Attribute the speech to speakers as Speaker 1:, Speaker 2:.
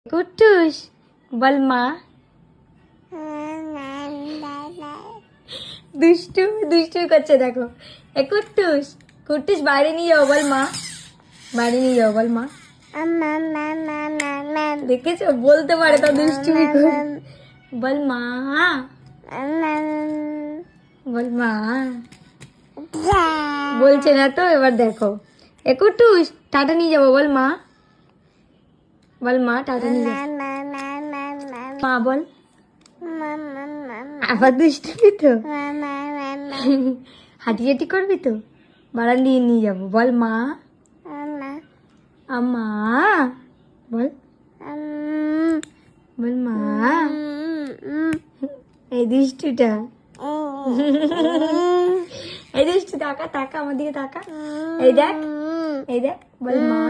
Speaker 1: কুট্টুস বল মা। দুষ্টু দুষ্টু করছে দেখো। এ কুট্টুস কুট্টুস বাইরে নিয়ে যাও বল মা। বাইরে নিয়ে যাও বল মা। দেখেছো বলতে পারে তা দুষ্টুমি করে। বল মা বল মা। বলছে না তো এবার দেখো। এ কুট্টুস টাটা নিয়ে যাবো বল মা। বল মা টাটা নিয়ে যাবো। মা বল। আবার দুষ্টুমি তো। হাঁটি হাঁটি করবি তো। বারান দিয়ে নিয়ে যাবো বল মা। আমা বল। বল মা। এই দুষ্টুটা। এই দুষ্টু তাকা তাকা আমার দিকে তাকা। এই দেখ বল মা।